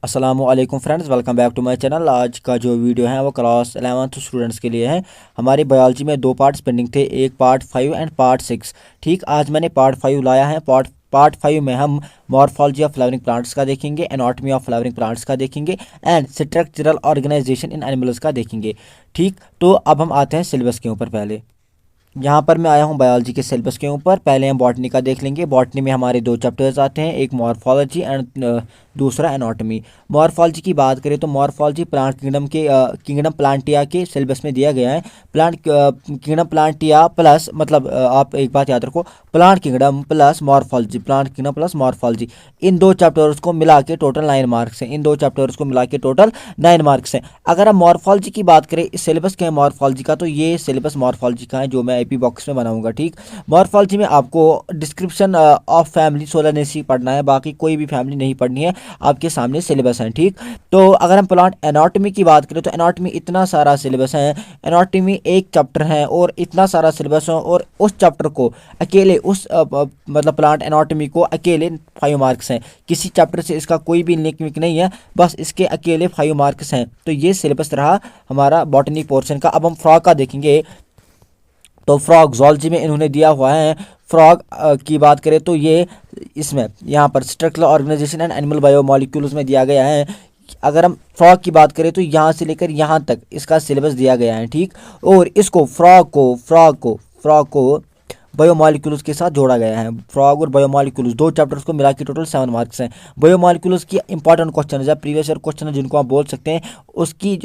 अस्सलामुअलैकुम friends, welcome back to my channel. आज का जो वीडियो है वो क्लास 11th स्टूडेंट्स के लिए है। हमारी बायोलॉजी में दो पार्ट्स पेंडिंग थे, एक पार्ट 5 एंड पार्ट 6। ठीक, आज मैंने पार्ट 5 लाया है। पार्ट 5 में हम मॉर्फोलॉजी ऑफ फ्लावरिंग प्लांट्स का देखेंगे, एनाटॉमी ऑफ फ्लावरिंग प्लांट्स का देखेंगे and structural organization in animals का देखेंगे। ठीक, तो अब हम आते हैं सिलेबस के ऊपर। पहले यहाँ पर मैं आया हूँ बायोलॉजी के सिलेबस के ऊपर। पहले हम बॉटनी का देख लेंगे। बॉटनी में हमारे दो चैप्टर्स आते हैं, एक मॉर्फोलॉजी एंड दूसरा एनाटॉमी। मॉर्फोलॉजी की बात करें तो मॉर्फोलॉजी प्लांट किंगडम के किंगडम प्लांटिया के सिलेबस में दिया गया है। प्लांट किंगडम प्लांटिया प्लस मतलब आप एक बात याद रखो, plant kingdom plus morphology, plant kingdom plus morphology, इन दो चैप्टर्स को मिला के टोटल 9 मार्क्स हैं। इन दो चैप्टर्स को मिला के टोटल 9 मार्क्स हैं। अगर हम मॉर्फोलॉजी की बात करें, इस सिलेबस के मॉर्फोलॉजी का, तो ये सिलेबस मॉर्फोलॉजी का है जो मैं आईपी बॉक्स में बनाऊंगा। ठीक, मॉर्फोलॉजी में आपको डिस्क्रिप्शन ऑफ फैमिली सोलानेसी पढ़ना है, बाकी कोई भी फैमिली नहीं पढ़नी है। आपके सामने सिलेबस है। ठीक, तो अगर हम प्लांट एनाटॉमी की बात करें तो एनाटॉमी इतना सारा सिलेबस है। एनाटॉमी एक चैप्टर है और इतना सारा सिलेबस है, और उस चैप्टर को अकेले मतलब प्लांट एनाटॉमी को अकेले 5 मार्क्स हैं। किसी चैप्टर से इसका कोई भी लिंक विक नहीं है, बस इसके अकेले 5 मार्क्स हैं। तो ये सिलेबस रहा हमारा बॉटनी पोर्शन का। अब हम फ्रॉग का देखेंगे। तो फ्रॉग जूलॉजी में इन्होंने दिया हुआ है। फ्रॉग की बात करें तो ये इसमें यहाँ पर structural organization and animal biomolecules में दिया गया है। अगर हम फ्रॉग की बात करें तो यहाँ से लेकर यहाँ तक इसका सिलेबस दिया गया है। ठीक, और इसको फ्रॉग को बायोमोलिक्यूल्स के साथ जोड़ा गया है। फ्रॉग और बायोमोलिक्यूल्स दो चैप्टर्स को मिला के टोटल 7 मार्क्स हैं। बायोमोलिक्यूल्स की इंपॉर्टेंट क्वेश्चन है, प्रीवियस ईयर क्वेश्चन है जिनको आप बोल सकते हैं,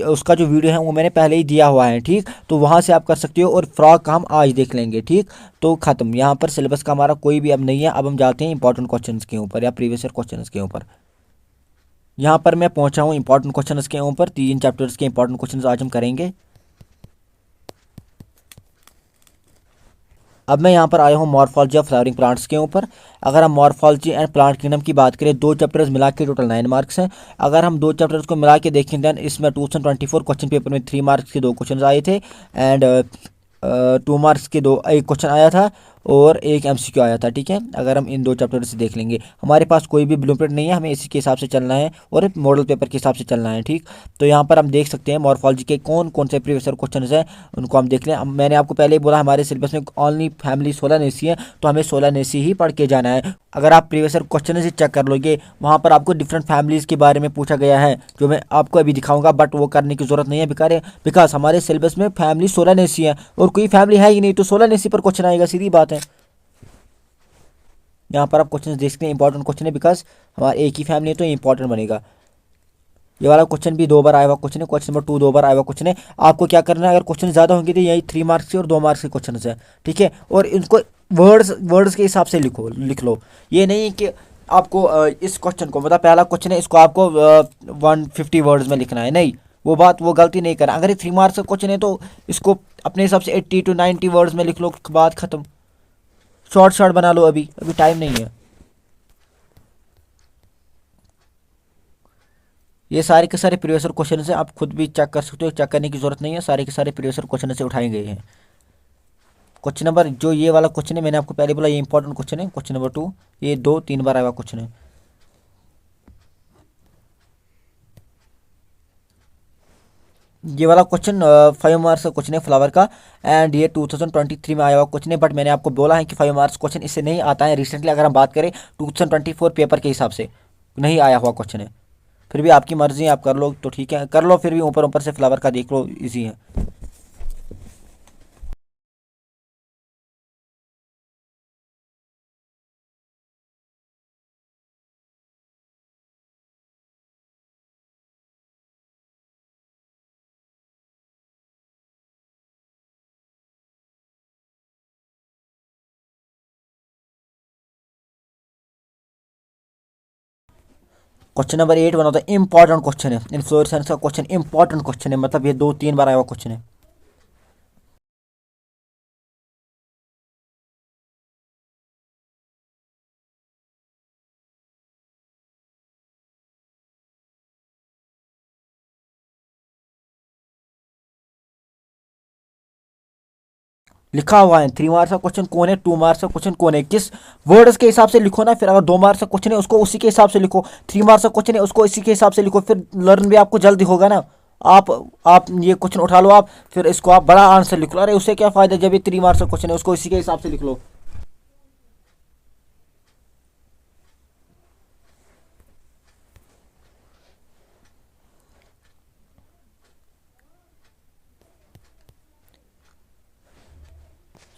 उसका जो वीडियो है वो मैंने पहले ही दिया हुआ है। ठीक, तो वहाँ से आप कर सकते हो, और फ्रॉग का हम आज देख लेंगे। ठीक, तो खत्म, यहाँ पर सिलेबस का हमारा कोई भी अब नहीं है। अब हम जाते हैं इंपॉर्टेंट क्वेश्चन के ऊपर या प्रीवियस ईयर क्वेश्चन के ऊपर। यहाँ पर मैं पहुँचा हूँ इंपॉर्टेंट क्वेश्चन के ऊपर। 3 चैप्टर्स के इंपॉर्टेंट क्वेश्चन आज हम करेंगे। अब मैं यहाँ पर आया हूँ मॉर्फोलॉजी ऑफ फ्लावरिंग प्लांट्स के ऊपर। अगर हम मॉर्फोलॉजी एंड प्लांट किंगडम की बात करें, दो चैप्टर्स मिला के टोटल 9 मार्क्स हैं। अगर हम दो चैप्टर्स को मिला के देखें, दैन इसमें 2024 क्वेश्चन पेपर में 3 मार्क्स के दो क्वेश्चन आए थे एंड 2 मार्क्स के दो एक क्वेश्चन आया था और एक एमसीक्यू आया था। ठीक है, अगर हम इन दो चैप्टर से देख लेंगे, हमारे पास कोई भी ब्लूप्रिंट नहीं है, हमें इसी के हिसाब से चलना है और मॉडल पेपर के हिसाब से चलना है। ठीक, तो यहाँ पर हम देख सकते हैं मॉर्फोलॉजी के कौन कौन से प्रीवियस क्वेश्चन हैं, उनको हम देख लें। मैंने आपको पहले ही बोला हमारे सिलेबस में ओनली फैमिली सोलानेसी है, तो हमें सोलानेसी ही पढ़ के जाना है। अगर आप प्रीवियस क्वेश्चन से चेक कर लोगे, वहाँ पर आपको डिफरेंट फैमिलीज़ के बारे में पूछा गया है, जो मैं आपको अभी दिखाऊंगा, बट वो करने की जरूरत नहीं है बिकॉज हमारे सिलेबस में फैमिली सोलानेसी है और कोई फैमिली है ही नहीं, तो सोलानेसी पर क्वेश्चन आएगा, सीधी बात है। यहाँ पर आप क्वेश्चन देख सकते हैं, इंपॉर्टेंट क्वेश्चन है, बिकॉज हमारा एक ही फैमिली है तो ये इंपॉर्टेंट बनेगा। ये वाला क्वेश्चन भी 2 बार आया हुआ क्वेश्चन है, क्वेश्चन नंबर 2 2 बार आया हुआ क्वेश्चन है। आपको क्या करना है, अगर क्वेश्चन ज़्यादा होंगे तो यही 3 मार्क्स के और 2 मार्क्स के क्वेश्चन है। ठीक है, और इनको वर्ड्स के हिसाब से लिख लो। ये नहीं कि आपको इस क्वेश्चन को, मतलब पहला क्वेश्चन है, इसको आपको 150 वर्ड्स में लिखना है, नहीं, वो गलती नहीं करना। अगर ये 3 मार्क्स का क्वेश्चन है तो इसको अपने हिसाब से 80 to 90 वर्ड्स में लिख लो, बात खत्म। शॉर्ट शॉर्ट बना लो, अभी अभी टाइम नहीं है। ये सारे के सारे प्रीवियस क्वेश्चन से आप खुद भी चेक कर सकते हो, चेक करने की जरूरत नहीं है, सारे के सारे प्रीवियस क्वेश्चन से उठाए गए हैं। क्वेश्चन नंबर जो ये वाला क्वेश्चन है, मैंने आपको पहले बोला ये इंपॉर्टेंट क्वेश्चन है, क्वेश्चन नंबर 2, ये 2 3 बार आया हुआ क्वेश्चन है। ये वाला क्वेश्चन 5 मार्क्स का क्वेश्चन है फ्लावर का, एंड ये 2023 में आया हुआ क्वेश्चन है, बट मैंने आपको बोला है कि 5 मार्क्स क्वेश्चन इससे नहीं आता है रिसेंटली। अगर हम बात करें 2024 पेपर के हिसाब से नहीं आया हुआ क्वेश्चन है। फिर भी आपकी मर्जी है, आप कर लो तो ठीक है, कर लो, फिर भी ऊपर ऊपर से फ्लावर का देख लो, ईजी है। क्वेश्चन नंबर 8 बना, तो इंपॉर्टेंट क्वेश्चन है, इन्फ्लोरेसेंस का क्वेश्चन इंपॉर्टेंट क्वेश्चन है, मतलब ये 2 3 बार आया हुआ क्वेश्चन है। लिखा हुआ है 3 मार्क्स का क्वेश्चन कौन है, 2 मार्क्स का क्वेश्चन कौन है, किस वर्ड्स के हिसाब से लिखो ना। फिर अगर 2 मार्क्स का क्वेश्चन है उसको उसी के हिसाब से लिखो, 3 मार्क्स का क्वेश्चन है उसको इसी के हिसाब से लिखो, फिर लर्न भी आपको जल्दी होगा ना। आप आप ये क्वेश्चन उठा लो आप, फिर इसको आप बड़ा आंसर लिख लो। अरे उससे क्या फायदा, जब ये 3 मार्क्स का क्वेश्चन है उसको इसी के हिसाब से लिख लो।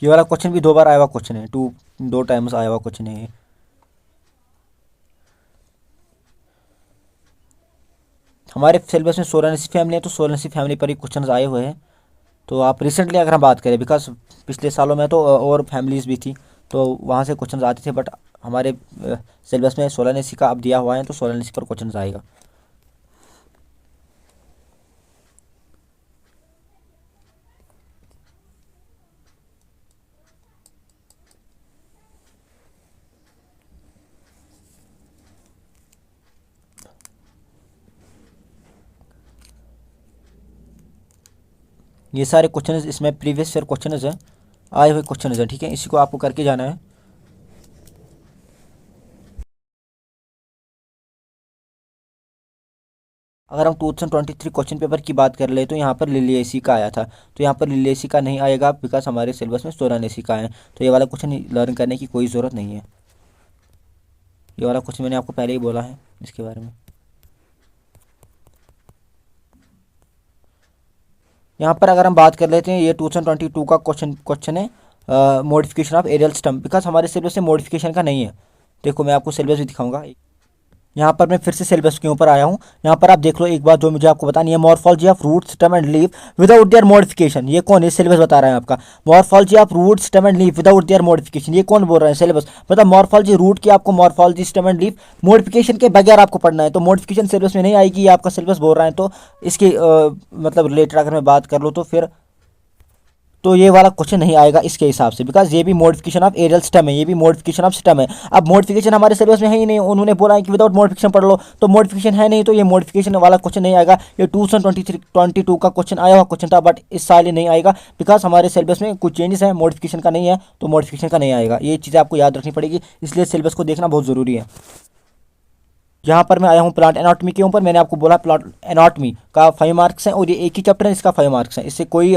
ये वाला क्वेश्चन भी 2 बार आया हुआ क्वेश्चन है, 2 टाइम्स आया हुआ क्वेश्चन है ये। हमारे सिलेबस में सोरानसी फैमिली है, तो सोरानसी फैमिली पर ही क्वेश्चन आए हुए हैं। तो आप रिसेंटली अगर हम बात करें, बिकॉज पिछले सालों में तो और फैमिलीज भी थी, तो वहाँ से क्वेश्चन आते थे, बट हमारे सिलेबस में सोलानेसी का अब दिया हुआ है, तो सोलानेसी पर क्वेश्चन आएगा। ये सारे क्वेश्चन इसमें प्रीवियस ईयर क्वेश्चन है, आए हुए क्वेश्चन है, ठीक है, इसी को आपको करके जाना है। अगर हम 2023 क्वेश्चन पेपर की बात कर ले, तो यहाँ पर लिलियसी का आया था, तो यहाँ पर लिलियसी का नहीं आएगा, बिकॉज हमारे सिलेबस में सोरानेसी का है, तो ये वाला क्वेश्चन लर्न करने की कोई ज़रूरत नहीं है। ये वाला क्वेश्चन मैंने आपको पहले ही बोला है इसके बारे में। यहाँ पर अगर हम बात कर लेते हैं, ये 2022 का क्वेश्चन है, modification of aerial stump, because हमारे सिलेबस में मॉडिफिकेशन का नहीं है। देखो मैं आपको सिलेबस भी दिखाऊंगा। यहाँ पर मैं फिर से सिलेबस के ऊपर आया हूँ। यहाँ पर आप देख लो एक बात जो मुझे आपको बतानी है, morphology of root stem and leaf without their modification. ये कौन है, सिलेबस बता रहा है आपका। Morphology of root stem and leaf without their modification, ये कौन बोल रहा है, सिलेबस। मतलब मॉर्फोलॉजी रूट की आपको morphology stem and leaf modification के बगैर आपको पढ़ना है, तो मॉडिफिकेशन सिलेबस में नहीं आएगी, ये आपका सिलेबस बोल रहा है। तो इसके मतलब रिलेटेड अगर मैं बात कर लूँ, तो ये वाला क्वेश्चन नहीं आएगा इसके हिसाब से, बिकॉज ये भी मॉडिफिकेशन ऑफ एरियल स्टेम है, ये भी मॉडिफिकेशन ऑफ स्टेम है। अब मॉडिफिकेशन हमारे सिलेबस में है ही नहीं, उन्होंने बोला है कि विदाउट मॉडिफिकेशन पढ़ लो, तो मॉडिफिकेशन है नहीं, तो ये मॉडिफिकेशन वाला क्वेश्चन नहीं आएगा। ये 2022 का क्वेश्चन आया हुआ क्वेश्चन था, बट इस साल ही नहीं आएगा, बिकॉज हमारे सिलेबस में कुछ चेंजेस है, मॉडिफिकेशन का नहीं है, तो मॉडिफिकेशन का नहीं आएगा। ये चीज़ें आपको याद रखनी पड़ेगी, इसलिए सिलेबस को देखना बहुत ज़रूरी है। यहाँ पर मैं आया हूँ प्लांट एनाटॉमी के ऊपर। मैंने आपको बोला प्लांट एनाटॉमी का 5 मार्क्स हैं, और ये एक ही चैप्टर है, इसका 5 मार्क्स हैं। इससे कोई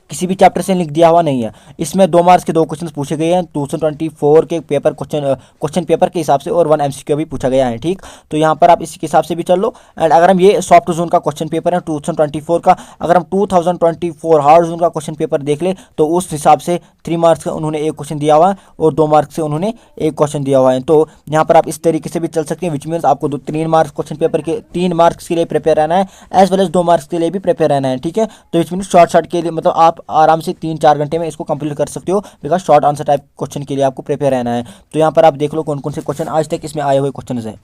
किसी भी चैप्टर से लिख दिया हुआ नहीं है। इसमें 2 मार्क्स के 2 क्वेश्चन पूछे गए हैं 2024 के पेपर क्वेश्चन पेपर के हिसाब से, और 1 MCQ भी पूछा गया है, ठीक। तो यहाँ पर आप इसी के हिसाब से भी चल लो। एंड अगर हम ये सॉफ्ट जोन का क्वेश्चन पेपर है 2024 का, अगर हम 2024 हार्ड जोन का क्वेश्चन पेपर देख ले, तो उस हिसाब से 3 मार्क्स का उन्होंने एक क्वेश्चन दिया हुआ है, और 2 मार्क्स से उन्होंने एक क्वेश्चन दिया हुआ है। तो यहाँ पर आप इस तरीके से भी चल सकते हैं, विच मीन्स आपको 3 मार्क्स क्वेश्चन पेपर के 3 मार्क्स के लिए प्रिपेयर रहना है, एज वेल एज 2 मार्क्स के लिए भी प्रिपेयर रहना है, ठीक है। तो विच मीन्स शॉर्ट शॉर्ट के लिए, मतलब आप आराम से 3-4 घंटे में इसको कंप्लीट कर सकते हो, because short answer type question के लिए आपको प्रिपेयर रहना है। तो यहाँ पर आप देख लो कौन कौन से क्वेश्चन आज तक इसमें आए हुए क्वेश्चन हैं।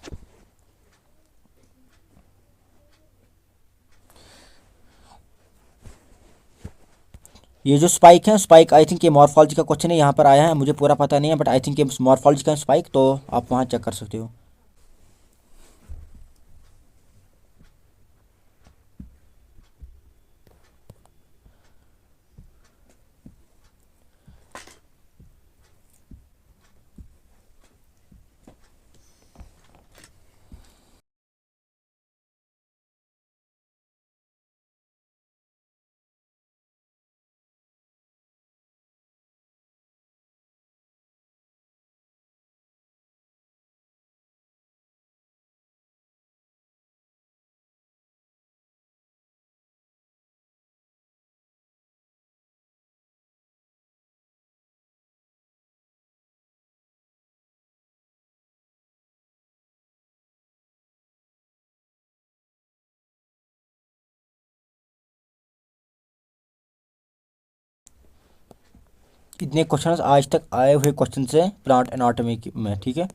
ये जो स्पाइक है, स्पाइक आई थिंक ये मॉर्फोलॉजी का क्वेश्चन है, यहाँ पर आया है, मुझे पूरा पता नहीं है, बट आई थिंक ये मॉर्फोलॉजी का स्पाइक, तो आप वहाँ चेक कर सकते हो। इतने क्वेश्चन आज तक आए हुए क्वेश्चन से प्लांट एनाटॉमी में, ठीक है।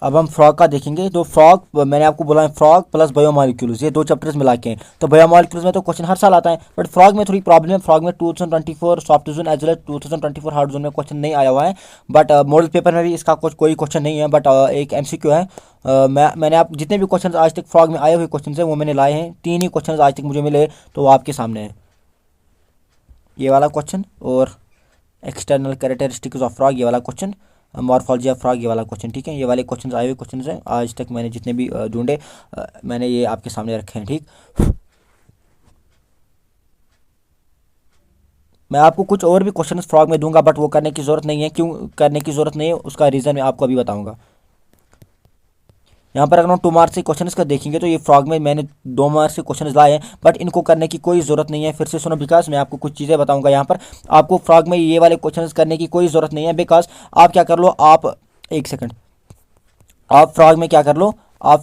अब हम फ्रॉग का देखेंगे। तो फ्रॉग मैंने आपको बोला है, फ्रॉग प्लस बायोमोलिक्यूल्स, ये 2 चैप्टर्स मिला के हैं। तो बायोमोलिक्यूल्स में तो क्वेश्चन हर साल आता है, बट फ्रॉग में थोड़ी प्रॉब्लम है। फ्रॉग में 2024 soft zone as well as 2024 hard zone में क्वेश्चन नहीं आया हुआ है, बट मॉडल पेपर में भी इसका कोई क्वेश्चन नहीं है, बट एक MCQ है। मैंने आप जितने भी क्वेश्चन आज तक फ्रॉग में आए हुए क्वेश्चन है वो मैंने लाए हैं। 3 ही क्वेश्चन आज तक मुझे मिले, तो वो आपके सामने है, ये वाला क्वेश्चन और एक्सटर्नल कैरेक्टरिस्टिक्स ऑफ फ्रॉग ये वाला क्वेश्चन, मॉर्फोलॉजी ऑफ फ्रॉग ये वाला क्वेश्चन। ठीक है, ये वाले क्वेश्चन आए हुए क्वेश्चन हैं आज तक मैंने जितने भी ढूंढे, मैंने ये आपके सामने रखे हैं। ठीक, मैं आपको कुछ और भी क्वेश्चन फ्रॉग में दूंगा, बट वो करने की ज़रूरत नहीं है। क्यों करने की ज़रूरत नहीं है उसका रीज़न मैं आपको अभी बताऊंगा। यहाँ पर अगर हम 2 मार्क्स के क्वेश्चन का देखेंगे तो ये फ्रॉग में मैंने 2 मार्क्स के क्वेश्चन लाए हैं, बट इनको करने की कोई ज़रूरत नहीं है। फिर से सुनो, बिकॉज मैं आपको कुछ चीज़ें बताऊंगा। यहाँ पर आपको फ्रॉग में ये वाले क्वेश्चन करने की कोई ज़रूरत नहीं है, बिकॉज आप क्या कर लो, आप एक सेकंड, आप फ्रॉग में क्या कर लो, आप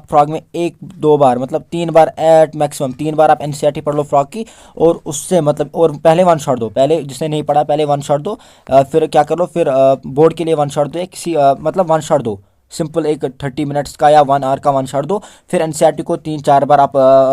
फ्रॉग में 1-2 बार मतलब 3 बार एट मैक्सिमम 3 बार आप NCERT पढ़ लो फ्रॉग की, और उससे मतलब और पहले 1 शॉट दो, पहले जिसने नहीं पढ़ा पहले 1 शॉट दो। फिर क्या कर लो, फिर बोर्ड के लिए 1 शॉट दो, किसी मतलब 1 शॉट दो, सिंपल एक 30 मिनट्स का या 1 आवर का 1 शॉट दो। फिर NCERT को 3-4 बार आप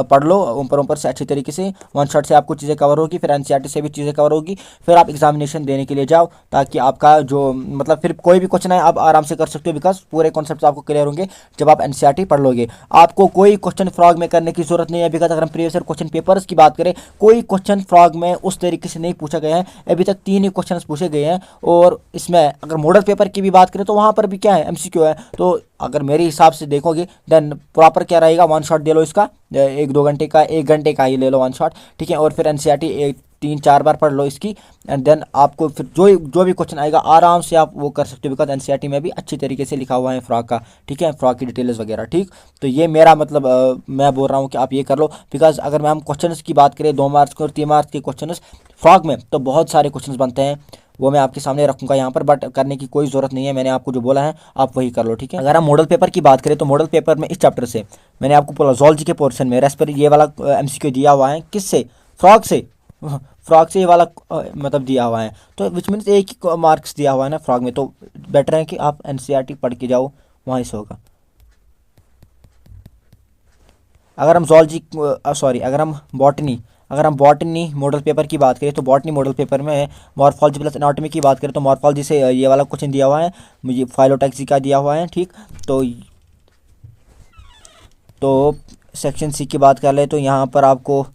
पढ़ लो ऊपर ऊपर से अच्छी तरीके से, 1 शॉट से आपको चीज़ें कवर होगी, फिर NCERT से भी चीज़ें कवर होगी। फिर आप एग्जामिनेशन देने के लिए जाओ, ताकि आपका जो मतलब फिर कोई भी क्वेश्चन है आप आराम से कर सकते हो, बिकॉज पूरे कॉन्सेप्ट आपको क्लियर होंगे जब आप NCERT पढ़ लोगे। आपको कोई क्वेश्चन फ्रॉग में करने की जरूरत नहीं है, बिकॉज अगर हम प्रीवियस क्वेश्चन पेपर्स की बात करें, कोई क्वेश्चन फ्रॉग में उस तरीके से नहीं पूछा गया है। अभी तक 3 ही क्वेश्चन पूछे गए हैं, और इसमें अगर मॉडल पेपर की भी बात करें तो वहाँ पर भी क्या है, MCQ है। तो अगर मेरे हिसाब से देखोगे देन प्रॉपर क्या रहेगा, 1 शॉट दे लो इसका, 1-2 घंटे का, 1 घंटे का ही ले लो 1 शॉट। ठीक है, और फिर NCERT 3-4 बार पढ़ लो इसकी, एंड देन आपको फिर जो भी क्वेश्चन आएगा आराम से आप वो कर सकते हो, बिकॉज NCERT में भी अच्छी तरीके से लिखा हुआ है फ्रॉग का। ठीक है, फ्रॉग की डिटेल्स वगैरह। ठीक, तो ये मेरा मतलब मैं बोल रहा हूँ कि आप ये कर लो, बिकॉज अगर हम क्वेश्चन की बात करें 2 मार्क्स के और 3 मार्क्स के क्वेश्चन फ्रॉग में, तो बहुत सारे क्वेश्चन बनते हैं, वो मैं आपके सामने रखूंगा यहाँ पर, बट करने की कोई ज़रूरत नहीं है। मैंने आपको जो बोला है आप वही कर लो। ठीक है, अगर हम मॉडल पेपर की बात करें तो मॉडल पेपर में इस चैप्टर से मैंने आपको बोला ज़ूलॉजी के पोर्शन में रेस्पिरेटरी ये वाला MCQ दिया हुआ है, किससे, फ्रॉग से। फ्रॉग से ये वाला मतलब दिया हुआ है, तो विच मीन्स एक ही मार्क्स दिया हुआ है ना फ्रॉग में, तो बेटर है कि आप NCERT पढ़ के जाओ, वहीं से होगा। अगर हम जूलॉजी सॉरी अगर हम बॉटनी मॉडल पेपर की बात करें तो बॉटनी मॉडल पेपर में मॉर्फोलॉजी प्लस एनाटॉमी की बात करें तो मॉर्फोलॉजी से ये वाला क्वेश्चन दिया हुआ है, मुझे फाइलोटैक्सी का दिया हुआ है। ठीक, तो सेक्शन C की बात कर ले तो यहाँ पर आपको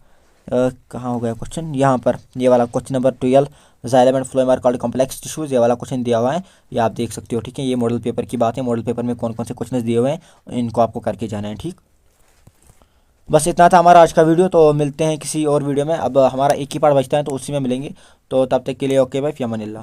कहाँ हो गया क्वेश्चन, यहाँ पर ये वाला question number 12 xylem and phloem are called complex tissues, ये वाला क्वेश्चन दिया हुआ है, ये आप देख सकते हो। ठीक है, ये मॉडल पेपर की बात है, मॉडल पेपर में कौन कौन से क्वेश्चन दिए हुए हैं इनको आपको करके जाना है। ठीक, बस इतना था हमारा आज का वीडियो, तो मिलते हैं किसी और वीडियो में। अब हमारा एक ही पार्ट बचता है तो उसी में मिलेंगे, तो तब तक के लिए ओके भाई, फ़ी अमान अल्लाह।